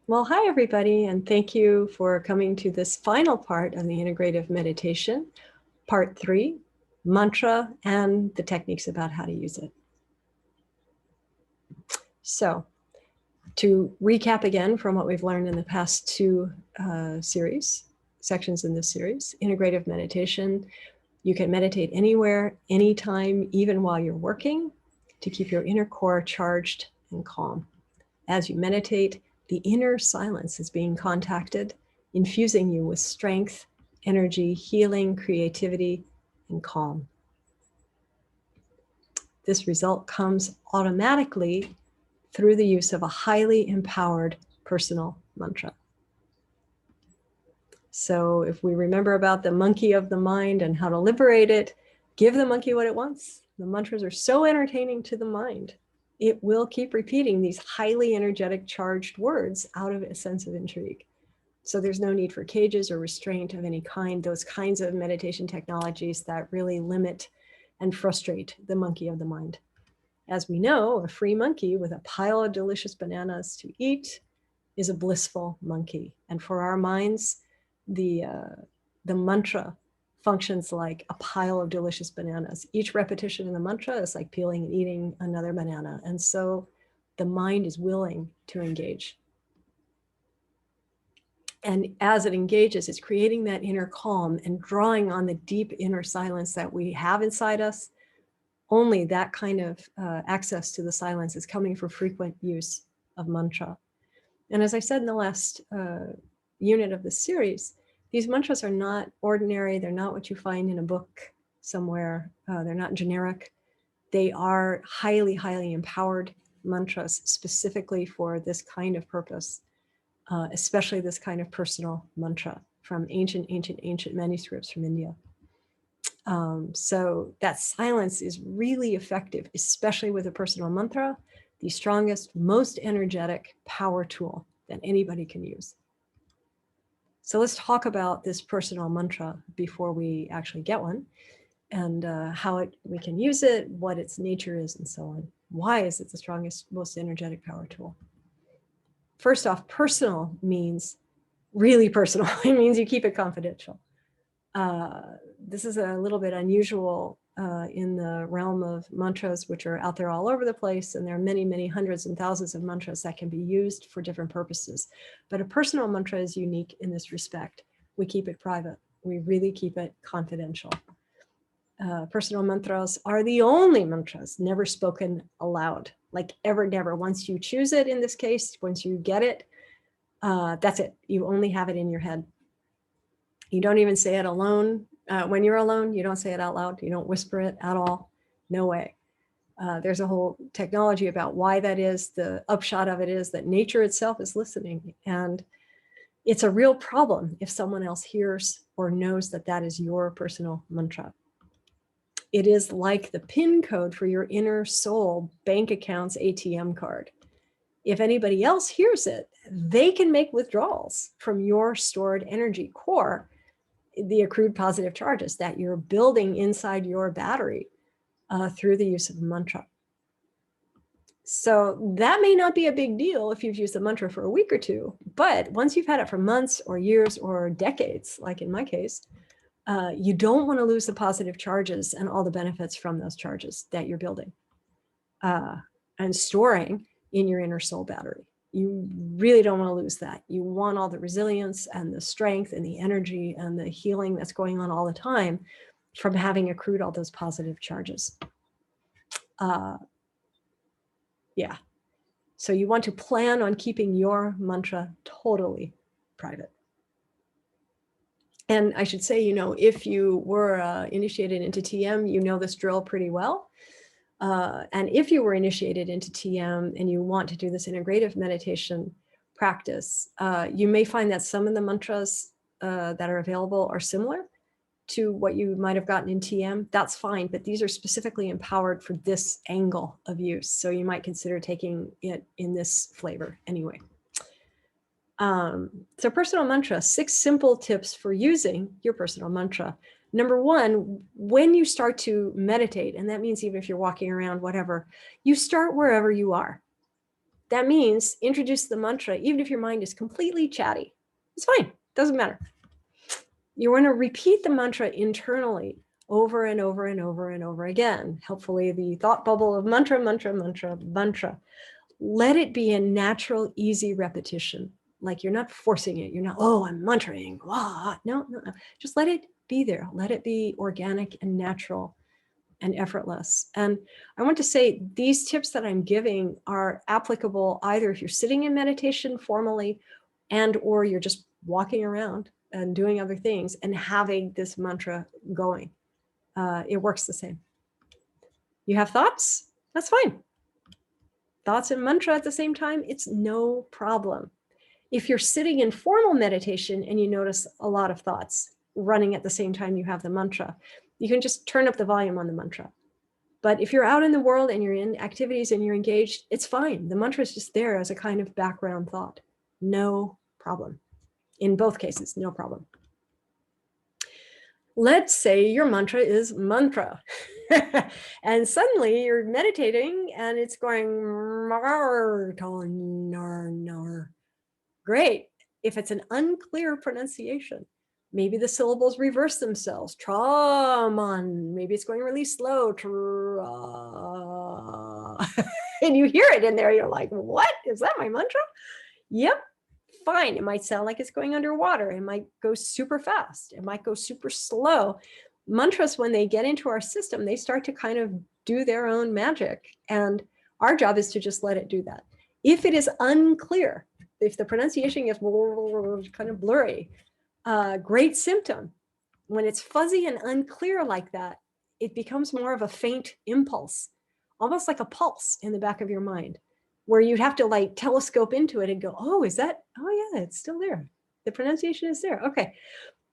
Well, hi, everybody, and thank you for coming to this final part of the Integrative Meditation, Part 3, Mantra and the techniques about how to use it. So, to recap again from what we've learned in the past two sections in this series, Integrative Meditation, you can meditate anywhere, anytime, even while you're working, to keep your inner core charged and calm. As you meditate, the inner silence is being contacted, infusing you with strength, energy, healing, creativity, and calm. This result comes automatically through the use of a highly empowered personal mantra. So if we remember about the monkey of the mind and how to liberate it, give the monkey what it wants. The mantras are so entertaining to the mind. It will keep repeating these highly energetic charged words out of a sense of intrigue. So there's no need for cages or restraint of any kind, those kinds of meditation technologies that really limit and frustrate the monkey of the mind. As we know, a free monkey with a pile of delicious bananas to eat is a blissful monkey. And for our minds, the mantra functions like a pile of delicious bananas. Each repetition in the mantra is like peeling and eating another banana. And so the mind is willing to engage. And as it engages, it's creating that inner calm and drawing on the deep inner silence that we have inside us. Only that kind of access to the silence is coming from frequent use of mantra. And as I said in the last unit of the series, these mantras are not ordinary. They're not what you find in a book somewhere. They're not generic. They are highly, highly empowered mantras specifically for this kind of purpose, especially this kind of personal mantra from ancient manuscripts from India. So that silence is really effective, especially with a personal mantra, the strongest, most energetic power tool that anybody can use. So let's talk about this personal mantra before we actually get one, and how we can use it, what its nature is, and so on. Why is it the strongest, most energetic power tool? First off, personal means really personal. It means you keep it confidential. This is a little bit unusual in the realm of mantras, which are out there all over the place. And there are many, many hundreds and thousands of mantras that can be used for different purposes. But a personal mantra is unique in this respect. We keep it private. We really keep it confidential. Personal mantras are the only mantras never spoken aloud, like ever, never. Once you choose it, in this case, once you get it, that's it. You only have it in your head. You don't even say it alone. When you're alone, you don't say it out loud. You don't whisper it at all. No way. There's a whole technology about why that is. The upshot of it is that nature itself is listening. And it's a real problem if someone else hears or knows that that is your personal mantra. It is like the PIN code for your inner soul bank account's ATM card. If anybody else hears it, they can make withdrawals from your stored energy core, the accrued positive charges that you're building inside your battery through the use of a mantra. So that may not be a big deal if you've used the mantra for a week or two, but once you've had it for months or years or decades, like in my case, you don't want to lose the positive charges and all the benefits from those charges that you're building and storing in your inner soul battery. You really don't want to lose that. You want all the resilience and the strength and the energy and the healing that's going on all the time from having accrued all those positive charges. Yeah. So you want to plan on keeping your mantra totally private. And I should say, you know, if you were initiated into TM, you know this drill pretty well. And if you were initiated into TM and you want to do this integrative meditation practice, you may find that some of the mantras that are available are similar to what you might have gotten in TM. That's fine, but these are specifically empowered for this angle of use. So you might consider taking it in this flavor anyway. So personal mantra, 6 simple tips for using your personal mantra. Number one, when you start to meditate, and that means even if you're walking around, whatever, you start wherever you are. That means introduce the mantra, even if your mind is completely chatty. It's fine, doesn't matter. You want to repeat the mantra internally over and over and over and over again. Hopefully the thought bubble of mantra, mantra, mantra, mantra. Let it be a natural, easy repetition. Like you're not forcing it. You're not, oh, I'm mantraing. Wah. No, no, no. Just let it be there. Let it be organic and natural and effortless. And I want to say these tips that I'm giving are applicable either if you're sitting in meditation formally and or you're just walking around and doing other things and having this mantra going. It works the same. You have thoughts? That's fine. Thoughts and mantra at the same time, it's no problem. If you're sitting in formal meditation and you notice a lot of thoughts running at the same time you have the mantra, you can just turn up the volume on the mantra. But if you're out in the world and you're in activities and you're engaged, it's fine. The mantra is just there as a kind of background thought. No problem. In both cases, no problem. Let's say your mantra is mantra. And suddenly you're meditating and it's going, great. If it's an unclear pronunciation, maybe the syllables reverse themselves. Traman. Maybe it's going really slow. And you hear it in there. You're like, what? Is that my mantra? Yep. Fine. It might sound like it's going underwater. It might go super fast. It might go super slow. Mantras, when they get into our system, they start to kind of do their own magic. And our job is to just let it do that. If it is unclear, if the pronunciation is kind of blurry, great symptom. When it's fuzzy and unclear like that, it becomes more of a faint impulse, almost like a pulse in the back of your mind, where you'd have to like telescope into it and go, oh, is that? Oh yeah, it's still there. The pronunciation is there. Okay.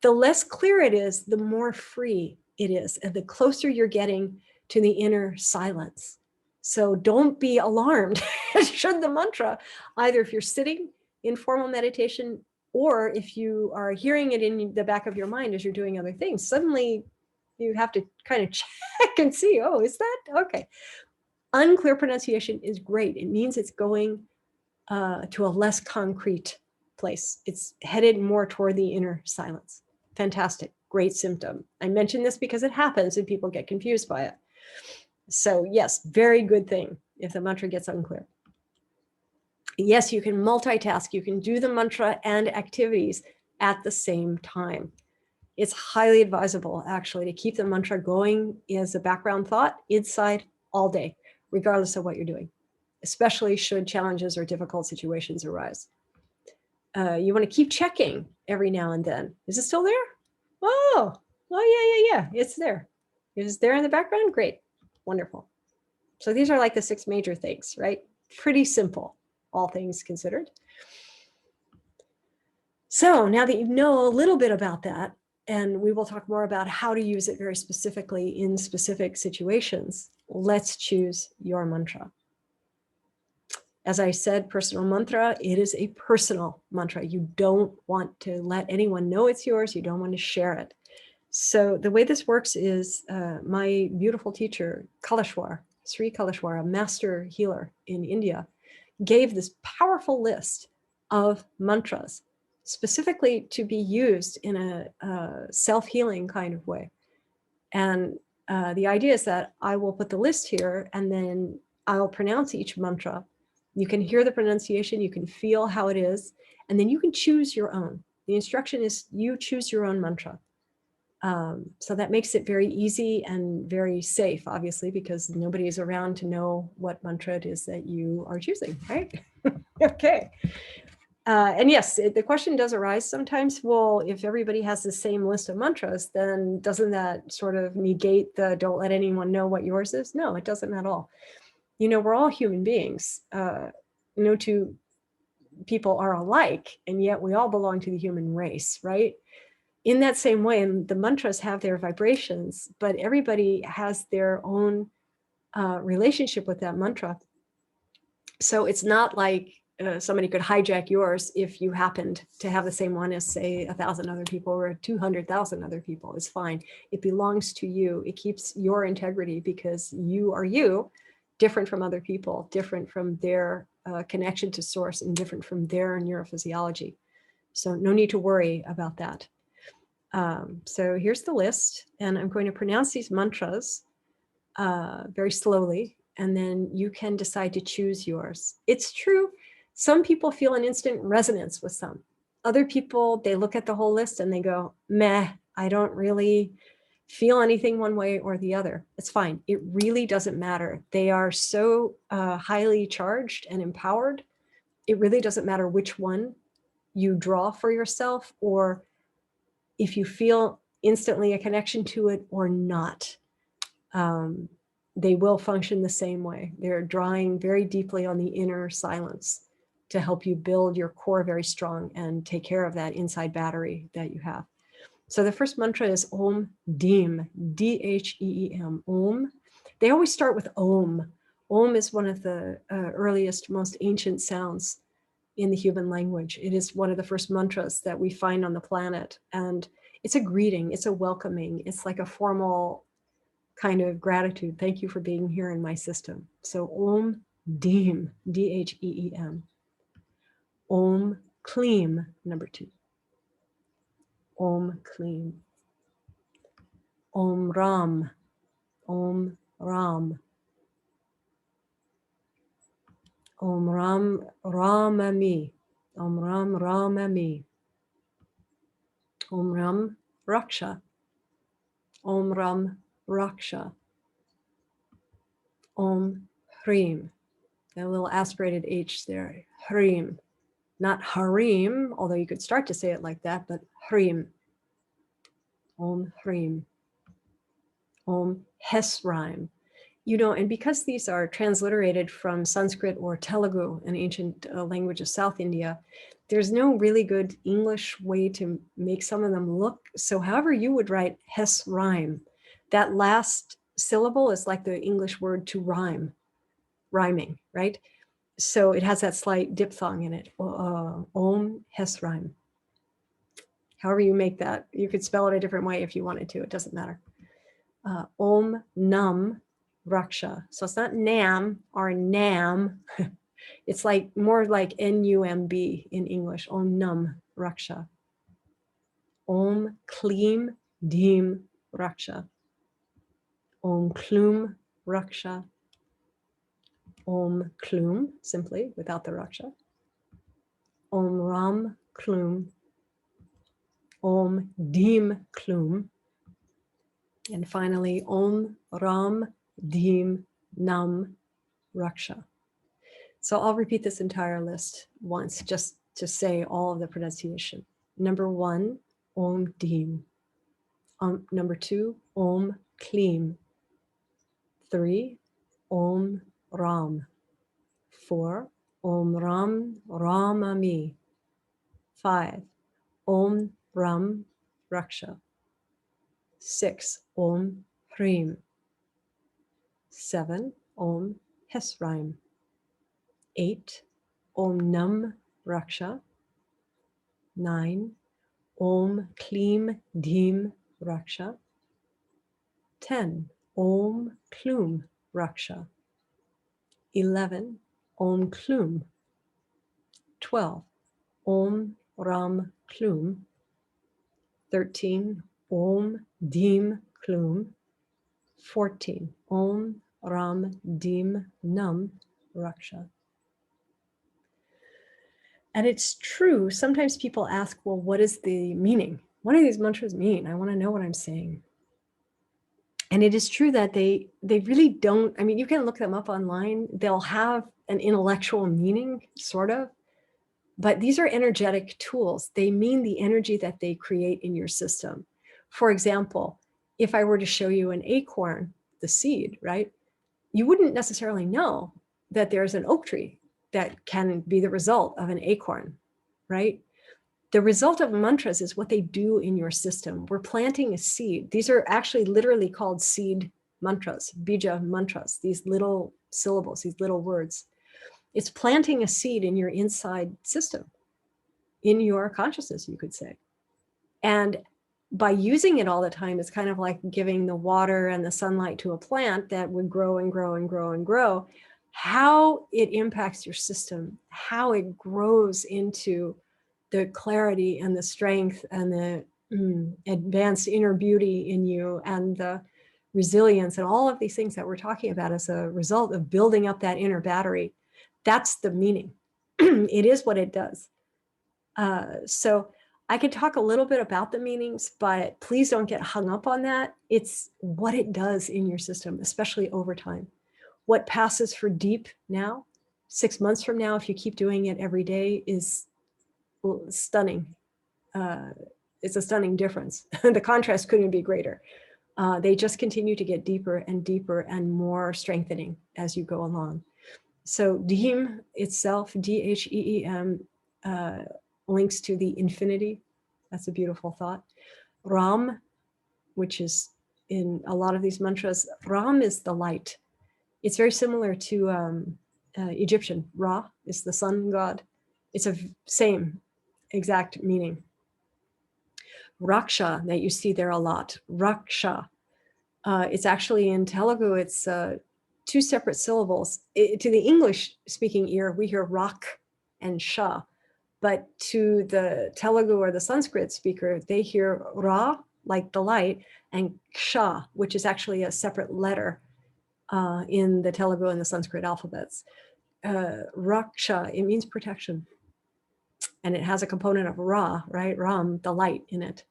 The less clear it is, the more free it is, and the closer you're getting to the inner silence. So don't be alarmed should the mantra, either if you're sitting in formal meditation or if you are hearing it in the back of your mind as you're doing other things, suddenly you have to kind of check and see, oh, is that? Okay. Unclear pronunciation is great. It means it's going to a less concrete place. It's headed more toward the inner silence. Fantastic. Great symptom. I mention this because it happens and people get confused by it. So yes, very good thing if the mantra gets unclear. Yes, you can multitask. You can do the mantra and activities at the same time. It's highly advisable, actually, to keep the mantra going as a background thought inside all day, regardless of what you're doing, especially should challenges or difficult situations arise. You want to keep checking every now and then. Is it still there? Oh, yeah. It's there. Is it there in the background? Great. Wonderful. So these are like the 6 major things, right? Pretty simple, all things considered. So now that you know a little bit about that, and we will talk more about how to use it very specifically in specific situations, let's choose your mantra. As I said, personal mantra, it is a personal mantra. You don't want to let anyone know it's yours. You don't want to share it. So the way this works is my beautiful teacher, Kaleshwar, Sri Kaleshwar, a master healer in India, gave this powerful list of mantras specifically to be used in a self-healing kind of way. And the idea is that I will put the list here and then I'll pronounce each mantra. You can hear the pronunciation, you can feel how it is, and then you can choose your own. The instruction is you choose your own mantra. So that makes it very easy and very safe, obviously, because nobody is around to know what mantra it is that you are choosing, right? Okay. And yes, the question does arise sometimes, well, if everybody has the same list of mantras, then doesn't that sort of negate the don't let anyone know what yours is? No, it doesn't at all. You know, we're all human beings. No two people are alike, and yet we all belong to the human race, right? In that same way, and the mantras have their vibrations, but everybody has their own relationship with that mantra. So it's not like somebody could hijack yours if you happened to have the same one as, say, 1,000 other people or 200,000 other people. It's fine. It belongs to you. It keeps your integrity because you are you, different from other people, different from their connection to source, and different from their neurophysiology. So no need to worry about that. So here's the list, and I'm going to pronounce these mantras very slowly, and then you can decide to choose yours. It's true, some people feel an instant resonance with some. Other people, they look at the whole list and they go, meh, I don't really feel anything one way or the other. It's fine. It really doesn't matter. They are so highly charged and empowered. It really doesn't matter which one you draw for yourself, or if you feel instantly a connection to it or not. They will function the same way. They're drawing very deeply on the inner silence to help you build your core very strong and take care of that inside battery that you have. So the first mantra is Om Dheem, D-H-E-E-M, Om. They always start with Om. Om is one of the earliest, most ancient sounds in the human language. It is one of the first mantras that we find on the planet. And it's a greeting, it's a welcoming, it's like a formal kind of gratitude. Thank you for being here in my system. So Om Dheem, D-H-E-E-M. Om Kleem, number 2. Om Kleem. Om Ram, Om Ram. Om Ram Ramami, Om Ram Ramami. Om Ram Raksha, Om Ram Raksha. Om Hrim, a little aspirated H there, Hrim. Not Harim, although you could start to say it like that, but Hrim. Om Hrim. Om Hesraim. You know, and because these are transliterated from Sanskrit or Telugu, an ancient language of South India, there's no really good English way to make some of them look. So however you would write Hesraim, that last syllable is like the English word to rhyme, rhyming, right? So it has that slight diphthong in it. Om Hesraim. However you make that, you could spell it a different way if you wanted to, it doesn't matter. Om Nam Raksha. So it's not Nam or Nam. It's like more like N-U-M-B in English. Om Nam Raksha. Om Kleem Dheem Raksha. Om Klum Raksha. Om Klum, simply without the Raksha. Om Ram Klum. Om Dheem Klum. And finally, Om Ram Dheem Nam Raksha. So I'll repeat this entire list once, just to say all of the pronunciation. Number 1, Om Dheem. Number 2, Om Kleem. 3, Om Ram. 4, Om Ram Ramami. 5, Om Ram Raksha. 6, Om Hrim. 7, Om Hesraim. 8, Om Nam Raksha. 9, Om Kleem Dheem Raksha. 10, Om Klum Raksha. 11, Om Klum. 12, Om Ram Klum. 13, Om Dheem Klum. 14, Om Ram Dheem Nam Raksha. And it's true, sometimes people ask, well, what is the meaning? What do these mantras mean? I want to know what I'm saying. And it is true that they really don't, I mean, you can look them up online. They'll have an intellectual meaning, sort of, but these are energetic tools. They mean the energy that they create in your system. For example, if I were to show you an acorn, the seed, right? You wouldn't necessarily know that there's an oak tree that can be the result of an acorn, right? The result of mantras is what they do in your system. We're planting a seed. These are actually literally called seed mantras, bija mantras, these little syllables, these little words. It's planting a seed in your inside system, in your consciousness, you could say. And by using it all the time, it's kind of like giving the water and the sunlight to a plant that would grow and grow and grow and grow. How it impacts your system, how it grows into the clarity and the strength and the advanced inner beauty in you and the resilience and all of these things that we're talking about as a result of building up that inner battery. That's the meaning. It is what it does. So I could talk a little bit about the meanings, but please don't get hung up on that. It's what it does in your system, especially over time. What passes for deep now, 6 months from now, if you keep doing it every day, is stunning. It's a stunning difference. The contrast couldn't be greater. They just continue to get deeper and deeper and more strengthening as you go along. So Dheem itself, Dheem, links to the infinity. That's a beautiful thought. Ram, which is in a lot of these mantras, Ram is the light. It's very similar to Egyptian. Ra is the sun god. It's a same exact meaning. Raksha, that you see there a lot, Raksha. It's actually in Telugu, it's 2 separate syllables. To the English speaking ear, we hear rak and sha. But to the Telugu or the Sanskrit speaker, they hear Ra, like the light, and Ksha, which is actually a separate letter in the Telugu and the Sanskrit alphabets. Raksha, it means protection. And it has a component of Ra, right? Ram, the light in it.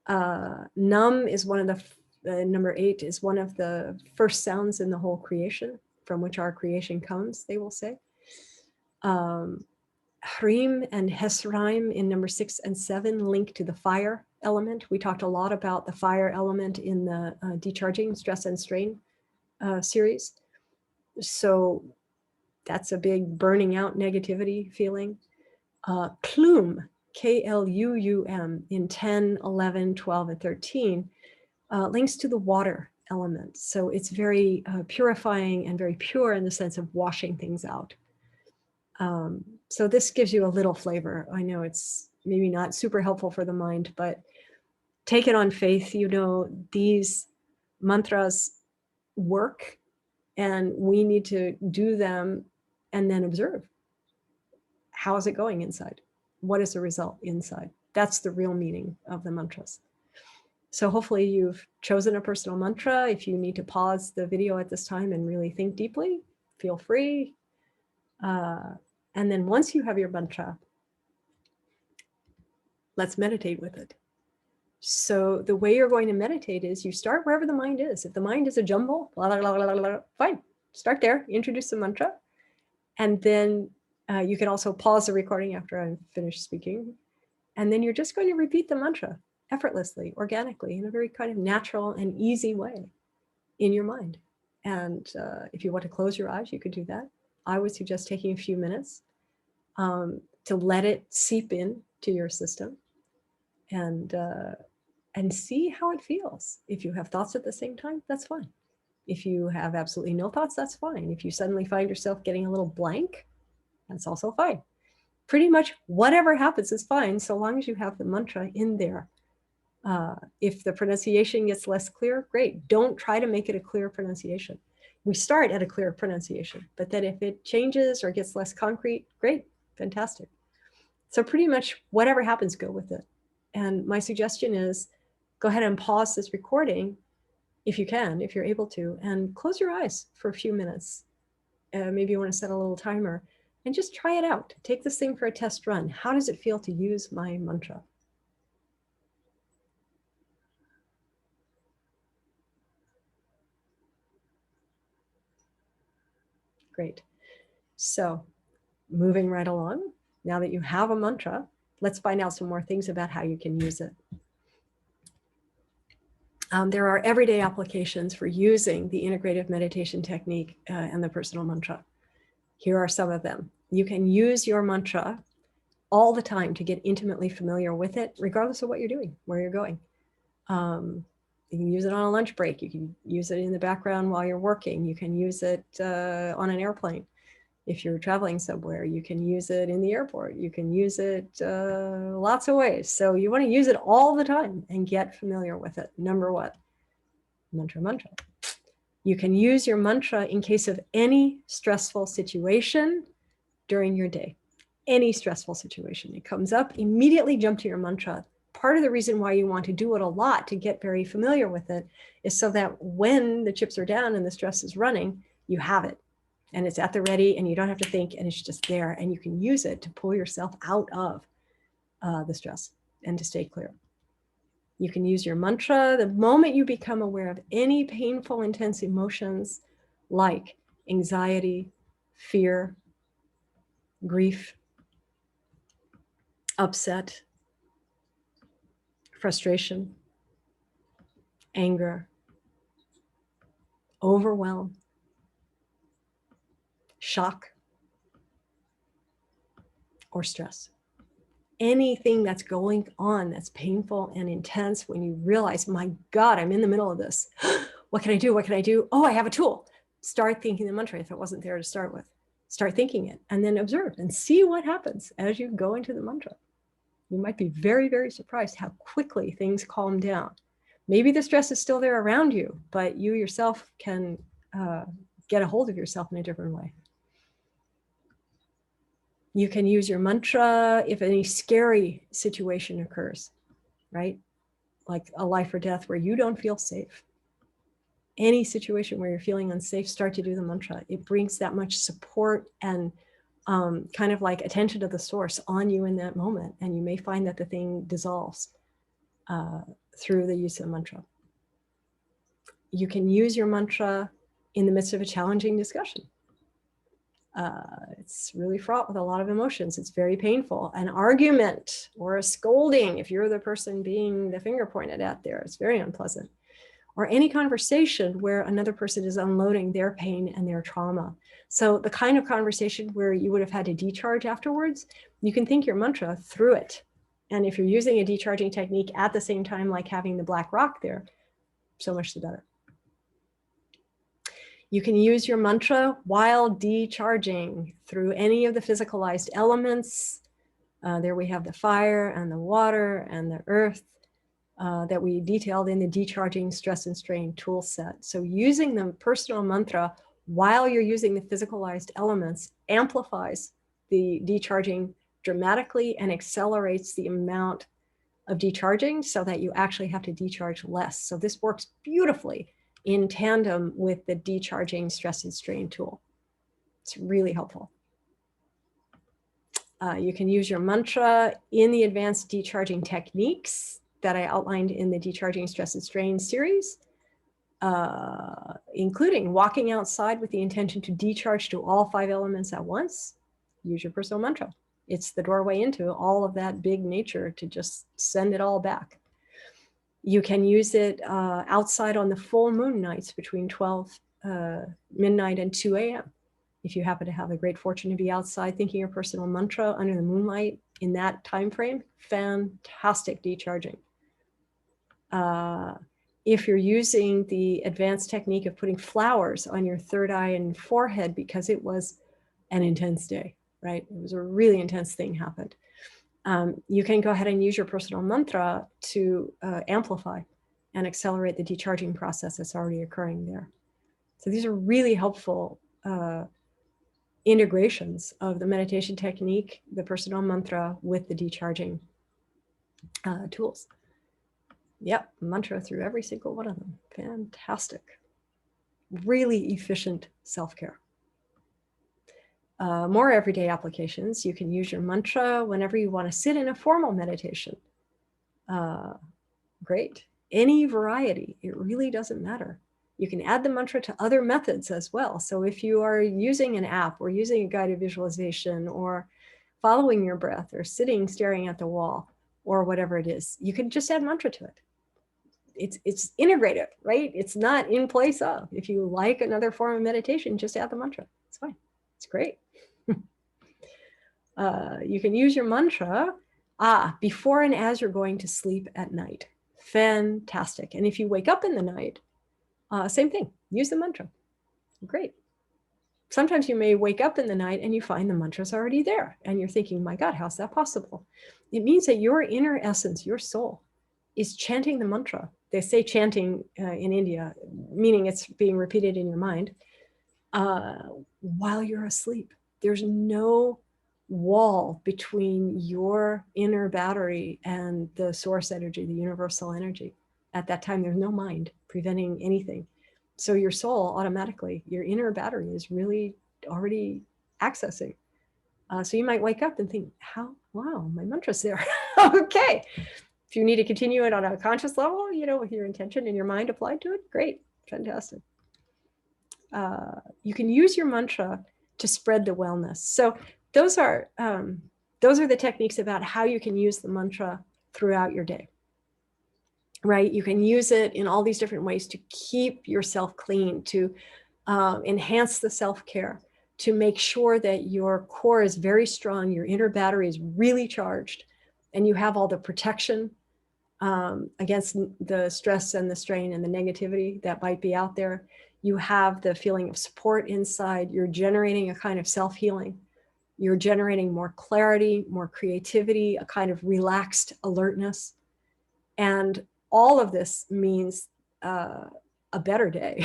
Nam is one of the, number 8 is one of the first sounds in the whole creation, from which our creation comes, they will say. Hrim and Hesraim in number 6 and 7 link to the fire element. We talked a lot about the fire element in the Decharging Stress and Strain series. So that's a big burning out negativity feeling. Klum, K-L-U-U-M, in 10, 11, 12, and 13, links to the water element. So it's very purifying and very pure in the sense of washing things out. So this gives you a little flavor. I know it's maybe not super helpful for the mind, but take it on faith. You know, these mantras work and we need to do them and then observe. How is it going inside? What is the result inside? That's the real meaning of the mantras. So hopefully you've chosen a personal mantra. If you need to pause the video at this time and really think deeply, feel free. And then once you have your mantra, let's meditate with it. So the way you're going to meditate is you start wherever the mind is. If the mind is a jumble, blah, blah, blah, blah, blah, fine, start there, introduce the mantra. And then you can also pause the recording after I'm finished speaking. And then you're just going to repeat the mantra effortlessly, organically, in a very kind of natural and easy way in your mind. And if you want to close your eyes, you could do that. I would suggest taking a few minutes to let it seep in to your system and see how it feels. If you have thoughts at the same time, that's fine. If you have absolutely no thoughts, that's fine. If you suddenly find yourself getting a little blank, that's also fine. Pretty much whatever happens is fine, so long as you have the mantra in there. If the pronunciation gets less clear, great. Don't try to make it a clear pronunciation. We start at a clear pronunciation, but then if it changes or gets less concrete, great, fantastic. So pretty much whatever happens, go with it. And my suggestion is go ahead and pause this recording if you can, if you're able to, and close your eyes for a few minutes. Maybe you want to set a little timer and just try it out. Take this thing for a test run. How does it feel to use my mantra? Great. So moving right along, now that you have a mantra, let's find out some more things about how you can use it. There are everyday applications for using the integrative meditation technique and the personal mantra. Here are some of them. You can use your mantra all the time to get intimately familiar with it, regardless of what you're doing, where you're going. You can use it on a lunch break. You can use it in the background while you're working. You can use it on an airplane. If you're traveling somewhere, you can use it in the airport. You can use it lots of ways. So you want to use it all the time and get familiar with it. Number one, mantra, mantra. You can use your mantra in case of any stressful situation during your day. Any stressful situation. It comes up, immediately jump to your mantra. Part of the reason why you want to do it a lot to get very familiar with it is so that when the chips are down and the stress is running, you have it. And it's at the ready and you don't have to think and it's just there and you can use it to pull yourself out of the stress and to stay clear. You can use your mantra the moment you become aware of any painful, intense emotions like anxiety, fear, grief, upset, frustration, anger, overwhelm, shock, or stress. Anything that's going on that's painful and intense, when you realize, my God, I'm in the middle of this. What can I do? What can I do? Oh, I have a tool. Start thinking the mantra if it wasn't there to start with. Start thinking it and then observe and see what happens as you go into the mantra. You might be very, very surprised how quickly things calm down. Maybe the stress is still there around you, but you yourself can get a hold of yourself in a different way. You can use your mantra if any scary situation occurs, right? Like a life or death where you don't feel safe. Any situation where you're feeling unsafe, start to do the mantra. It brings that much support and kind of like attention to the source on you in that moment. And you may find that the thing dissolves through the use of mantra. You can use your mantra in the midst of a challenging discussion. It's really fraught with a lot of emotions. It's very painful. An argument or a scolding, if you're the person being the finger pointed at there, it's very unpleasant. Or any conversation where another person is unloading their pain and their trauma. So the kind of conversation where you would have had to decharge afterwards, you can think your mantra through it. And if you're using a decharging technique at the same time, like having the black rock there, so much the better. You can use your mantra while decharging through any of the physicalized elements. There we have the fire and the water and the earth that we detailed in the decharging stress and strain tool set. So using the personal mantra while you're using the physicalized elements amplifies the decharging dramatically and accelerates the amount of decharging so that you actually have to decharge less. So this works beautifully in tandem with the decharging stress and strain tool. It's really helpful. You can use your mantra in the advanced decharging techniques that I outlined in the Decharging Stress and Strain series, including walking outside with the intention to decharge to all 5 elements at once. Use your personal mantra. It's the doorway into all of that big nature to just send it all back. You can use it outside on the full moon nights between 12 midnight and 2 a.m. If you happen to have the great fortune to be outside thinking your personal mantra under the moonlight in that time frame, fantastic decharging. If you're using the advanced technique of putting flowers on your third eye and forehead because it was an intense day, right? It was a really intense thing happened. You can go ahead and use your personal mantra to amplify and accelerate the decharging process that's already occurring there. So these are really helpful integrations of the meditation technique, the personal mantra with the decharging tools. Yep, mantra through every single one of them. Fantastic. Really efficient self-care. More everyday applications. You can use your mantra whenever you want to sit in a formal meditation. Great. Any variety. It really doesn't matter. You can add the mantra to other methods as well. So if you are using an app or using a guided visualization or following your breath or sitting staring at the wall or whatever it is, you can just add mantra to it. It's integrative, right? It's not in place of. If you like another form of meditation, just add the mantra. It's fine. It's great. You can use your mantra before and as you're going to sleep at night. Fantastic. And if you wake up in the night, same thing. Use the mantra. Great. sometimes you may wake up in the night and you find the mantra's already there. And you're thinking, my God, how's that possible? It means that your inner essence, your soul, is chanting the mantra. They say chanting in India, meaning it's being repeated in your mind while you're asleep. There's no wall between your inner battery and the source energy, the universal energy. At that time, there's no mind preventing anything. So your soul automatically, your inner battery is really already accessing. So you might wake up and think, wow, my mantra's there. Okay. If you need to continue it on a conscious level, with your intention and your mind applied to it, great, fantastic. You can use your mantra to spread the wellness. So those are the techniques about how you can use the mantra throughout your day, right? You can use it in all these different ways to keep yourself clean, to enhance the self-care, to make sure that your core is very strong, your inner battery is really charged, and you have all the protection against the stress and the strain and the negativity that might be out there. You have the feeling of support inside. You're generating a kind of self-healing. You're generating more clarity, more creativity, a kind of relaxed alertness. And all of this means a better day,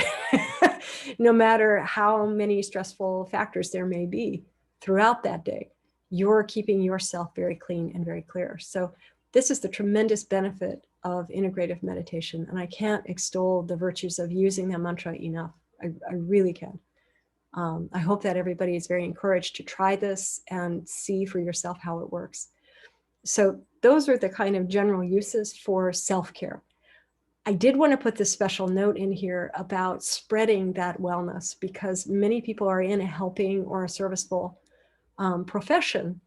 no matter how many stressful factors there may be throughout that day. You're keeping yourself very clean and very clear. So this is the tremendous benefit of integrative meditation. And I can't extol the virtues of using that mantra enough. I really can. I hope that everybody is very encouraged to try this and see for yourself how it works. So those are the kind of general uses for self-care. I did want to put this special note in here about spreading that wellness, because many people are in a helping or a serviceable profession,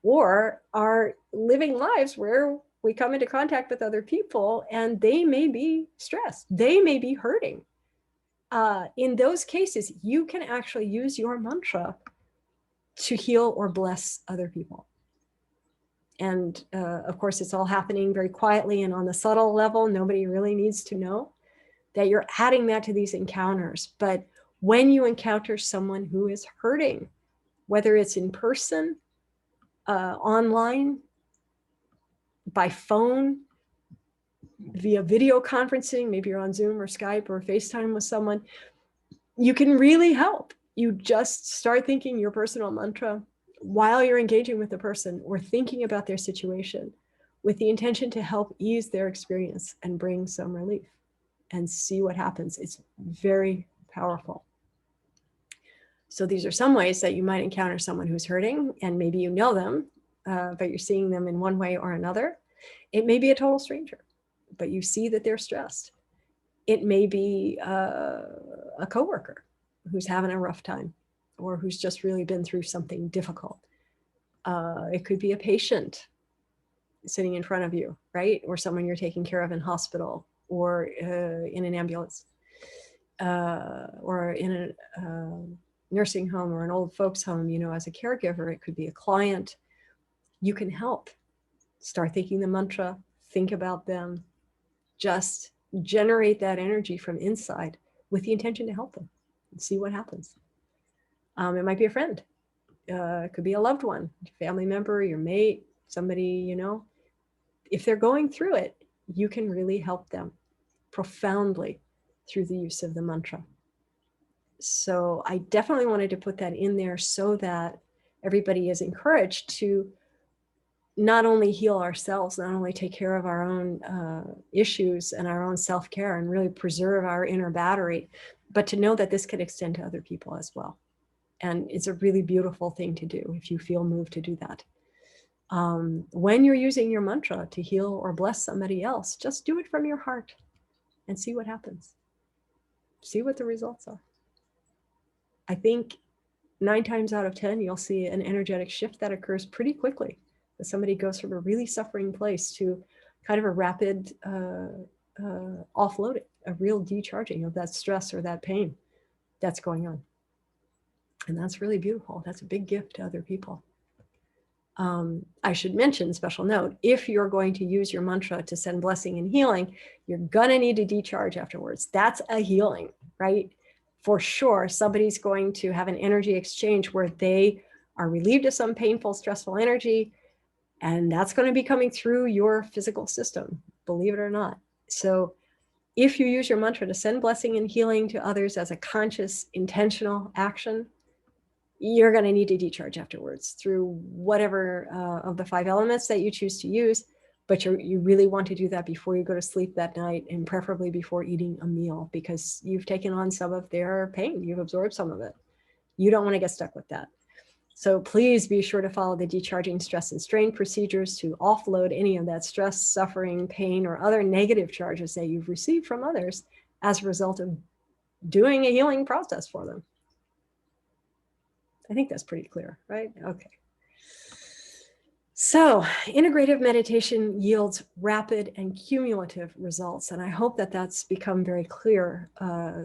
or are living lives where we come into contact with other people and they may be stressed, they may be hurting. In those cases, you can actually use your mantra to heal or bless other people. And of course, it's all happening very quietly and on the subtle level. Nobody really needs to know that you're adding that to these encounters. But when you encounter someone who is hurting, whether it's in person, online, by phone, via video conferencing, maybe you're on Zoom or Skype or FaceTime with someone, you can really help. You just start thinking your personal mantra while you're engaging with the person or thinking about their situation, with the intention to help ease their experience and bring some relief, and see what happens. It's very powerful. So these are some ways that you might encounter someone who's hurting, and maybe you know them, but you're seeing them in one way or another. It may be a total stranger, but you see that they're stressed. It may be a coworker who's having a rough time, or who's just really been through something difficult. It could be a patient sitting in front of you, right? Or someone you're taking care of in hospital, or in an ambulance, or in a nursing home or an old folks home, as a caregiver. It could be a client. You can help. Start thinking the mantra, think about them, just generate that energy from inside with the intention to help them and see what happens. It might be a friend. It could be a loved one, family member, your mate, somebody, If they're going through it, you can really help them profoundly through the use of the mantra. So I definitely wanted to put that in there so that everybody is encouraged to not only heal ourselves, not only take care of our own issues and our own self-care and really preserve our inner battery, but to know that this can extend to other people as well. And it's a really beautiful thing to do if you feel moved to do that. When you're using your mantra to heal or bless somebody else, just do it from your heart and see what happens. See what the results are. I think 9 times out of 10, you'll see an energetic shift that occurs pretty quickly. That somebody goes from a really suffering place to kind of a rapid offloading, a real decharging of that stress or that pain that's going on. And that's really beautiful. That's a big gift to other people. I should mention, special note, if you're going to use your mantra to send blessing and healing, you're going to need to decharge afterwards. That's a healing, right? for sure, somebody's going to have an energy exchange where they are relieved of some painful, stressful energy, and that's going to be coming through your physical system, believe it or not. So if you use your mantra to send blessing and healing to others as a conscious, intentional action, you're going to need to decharge afterwards through whatever of the 5 elements that you choose to use. But you really want to do that before you go to sleep that night, and preferably before eating a meal, because you've taken on some of their pain. You've absorbed some of it. You don't want to get stuck with that. So please be sure to follow the decharging stress and strain procedures to offload any of that stress, suffering, pain, or other negative charges that you've received from others as a result of doing a healing process for them. I think that's pretty clear, right? Okay. So integrative meditation yields rapid and cumulative results. And I hope that that's become very clear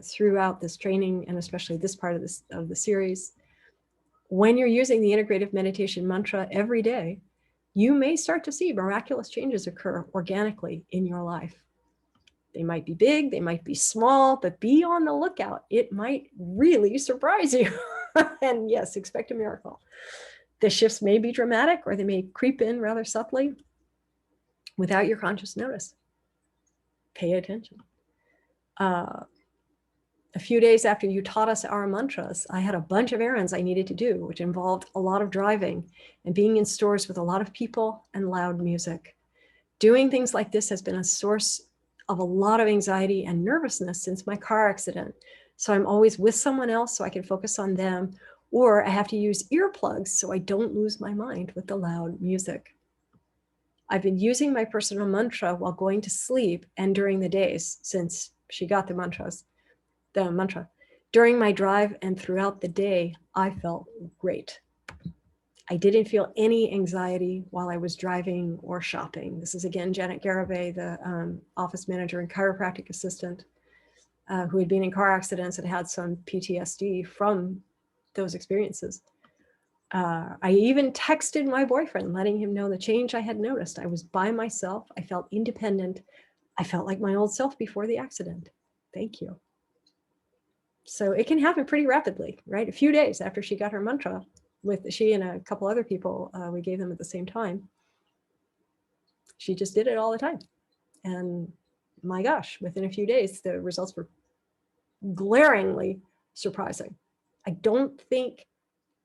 throughout this training, and especially this part of the series. When you're using the integrative meditation mantra every day, you may start to see miraculous changes occur organically in your life. They might be big, they might be small, but be on the lookout. It might really surprise you. And yes, expect a miracle. The shifts may be dramatic, or they may creep in rather subtly without your conscious notice. Pay attention. A few days after you taught us our mantras, I had a bunch of errands I needed to do, which involved a lot of driving and being in stores with a lot of people and loud music. Doing things like this has been a source of a lot of anxiety and nervousness since my car accident. So I'm always with someone else so I can focus on them, or I have to use earplugs so I don't lose my mind with the loud music. I've been using my personal mantra while going to sleep and during the days since she got the mantra. During my drive and throughout the day, I felt great. I didn't feel any anxiety while I was driving or shopping. This is again Janet Garibay, the office manager and chiropractic assistant, who had been in car accidents and had some PTSD from those experiences. I even texted my boyfriend, letting him know the change I had noticed. I was by myself. I felt independent. I felt like my old self before the accident. Thank you. So it can happen pretty rapidly, right? A few days after she got her mantra, with she and a couple other people, we gave them at the same time. She just did it all the time. And my gosh, within a few days, the results were glaringly surprising. I don't think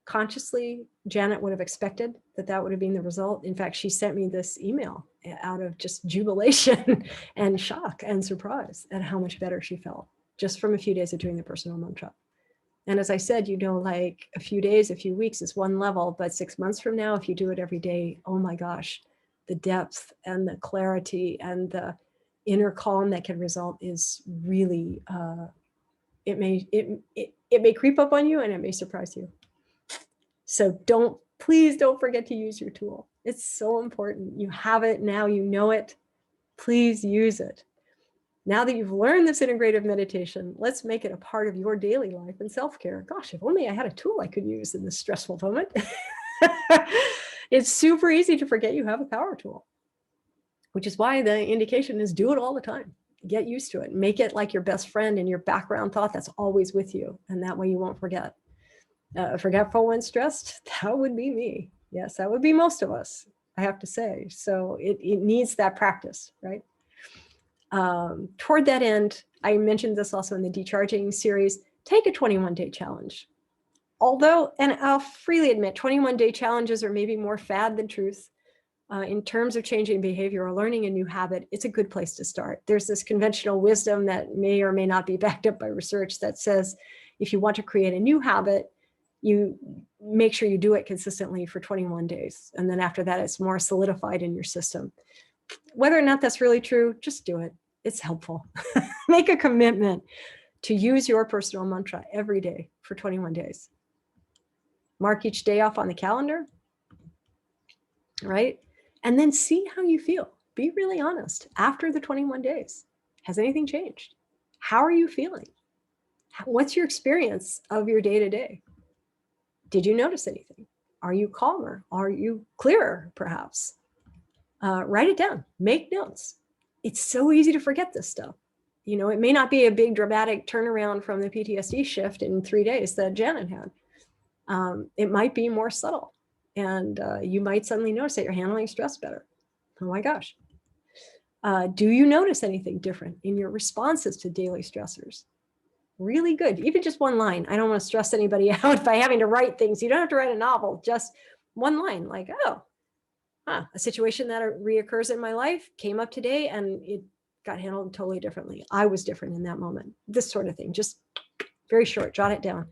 consciously Janet would have expected that that would have been the result. In fact, she sent me this email out of just jubilation and shock and surprise at how much better she felt just from a few days of doing the personal mantra. And as I said, you know, like a few days, a few weeks is one level, but 6 months from now, if you do it every day, oh my gosh, the depth and the clarity and the inner calm that can result is really, it may creep up on you and it may surprise you. So please don't forget to use your tool. It's so important. You have it now, you know it. Please use it. Now that you've learned this integrative meditation, let's make it a part of your daily life and self-care. Gosh, if only I had a tool I could use in this stressful moment. It's super easy to forget you have a power tool, which is why the indication is do it all the time. Get used to it. Make it like your best friend and your background thought that's always with you. And that way you won't forget. Forgetful when stressed, that would be me. Yes, that would be most of us, I have to say. So it needs that practice, right? Toward that end, I mentioned this also in the decharging series, take a 21-day challenge. Although, and I'll freely admit, 21-day challenges are maybe more fad than truth. In terms of changing behavior or learning a new habit, it's a good place to start. There's this conventional wisdom that may or may not be backed up by research that says, if you want to create a new habit, you make sure you do it consistently for 21 days. And then after that, it's more solidified in your system. Whether or not that's really true, just do it. It's helpful. Make a commitment to use your personal mantra every day for 21 days. Mark each day off on the calendar, right? And then see how you feel. Be really honest. After the 21 days, has anything changed? How are you feeling? What's your experience of your day-to-day? Did you notice anything? Are you calmer? Are you clearer, perhaps? Write it down. Make notes. It's so easy to forget this stuff. You know, it may not be a big dramatic turnaround from the PTSD shift in 3 days that Janet had. It might be more subtle, and you might suddenly notice that you're handling stress better. Oh my gosh. Do you notice anything different in your responses to daily stressors? Really good. Even just one line. I don't want to stress anybody out by having to write things. You don't have to write a novel, just one line, like, oh, a situation that reoccurs in my life came up today and it got handled totally differently. I was different in that moment. This sort of thing, just very short, jot it down.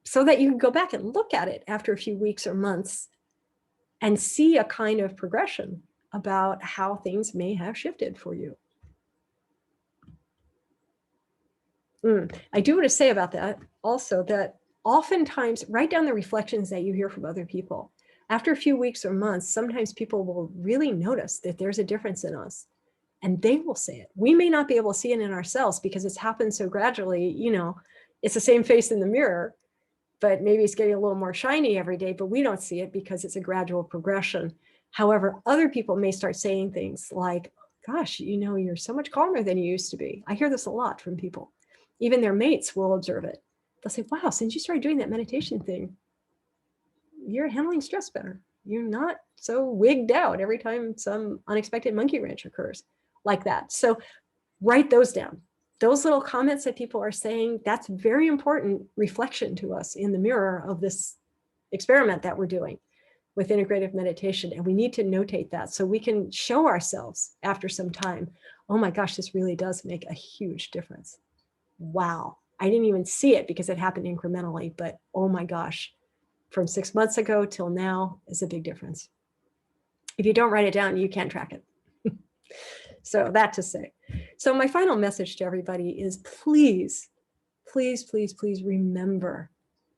So that you can go back and look at it after a few weeks or months and see a kind of progression about how things may have shifted for you. I do want to say about that also that oftentimes write down the reflections that you hear from other people. After a few weeks or months, sometimes people will really notice that there's a difference in us, and they will say it. We may not be able to see it in ourselves because it's happened so gradually. You know, it's the same face in the mirror, but maybe it's getting a little more shiny every day, but we don't see it because it's a gradual progression. However, other people may start saying things like, gosh, you know, you're so much calmer than you used to be. I hear this a lot from people. Even their mates will observe it. They'll say, wow, since you started doing that meditation thing, you're handling stress better. You're not so wigged out every time some unexpected monkey wrench occurs like that. So write those down. Those little comments that people are saying, that's very important reflection to us in the mirror of this experiment that we're doing with integrative meditation. And we need to notate that so we can show ourselves after some time, oh my gosh, this really does make a huge difference. Wow, I didn't even see it because it happened incrementally, but oh my gosh, from 6 months ago till now is a big difference. If you don't write it down, you can't track it. So that to say. So my final message to everybody is please, please, please, please remember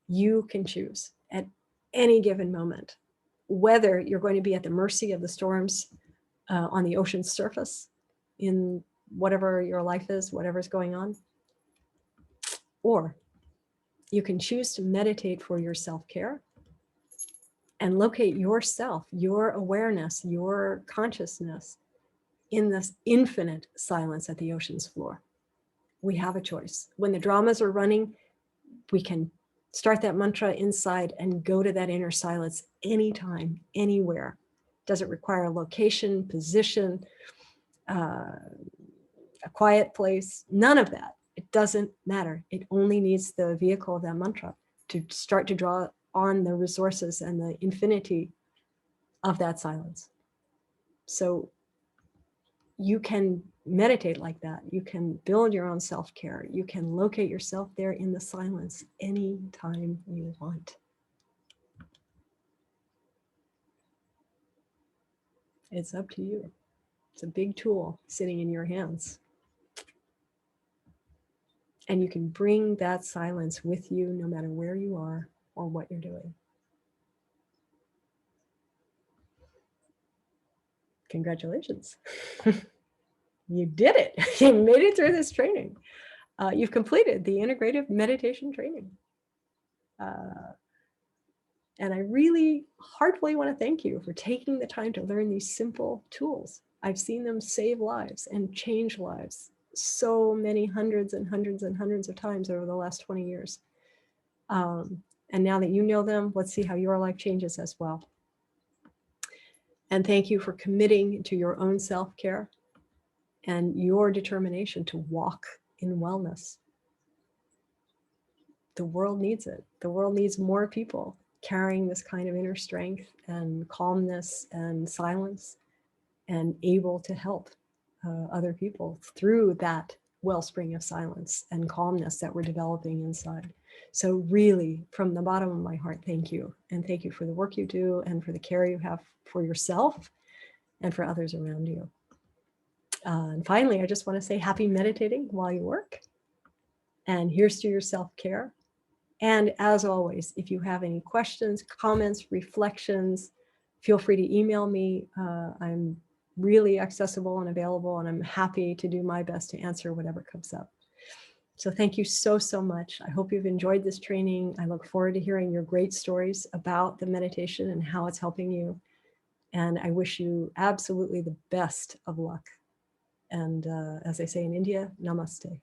you can choose at any given moment whether you're going to be at the mercy of the storms on the ocean's surface in whatever your life is, whatever's going on, or you can choose to meditate for your self-care and locate yourself, your awareness, your consciousness in this infinite silence at the ocean's floor. We have a choice. When the dramas are running, we can start that mantra inside and go to that inner silence anytime, anywhere. Doesn't require a location, position, a quiet place, none of that. It doesn't matter. It only needs the vehicle of that mantra to start to draw on the resources and the infinity of that silence. So you can meditate like that. You can build your own self-care. You can locate yourself there in the silence anytime you want. It's up to you. It's a big tool sitting in your hands. And you can bring that silence with you no matter where you are or what you're doing. Congratulations. You did it. You made it through this training. You've completed the integrative meditation training. And I really heartfully want to thank you for taking the time to learn these simple tools. I've seen them save lives and change lives so many hundreds and hundreds and hundreds of times over the last 20 years. And now that you know them, let's see how your life changes as well. And thank you for committing to your own self-care and your determination to walk in wellness. The world needs it. The world needs more people carrying this kind of inner strength and calmness and silence and able to help other people through that wellspring of silence and calmness that we're developing inside. So really, from the bottom of my heart, thank you. And thank you for the work you do and for the care you have for yourself and for others around you. And finally, I just want to say happy meditating while you work. And here's to your self-care. And as always, if you have any questions, comments, reflections, feel free to email me. I'm really accessible and available, and I'm happy to do my best to answer whatever comes up. So thank you so, so much. I hope you've enjoyed this training. I look forward to hearing your great stories about the meditation and how it's helping you. And I wish you absolutely the best of luck. And as they say in India, namaste.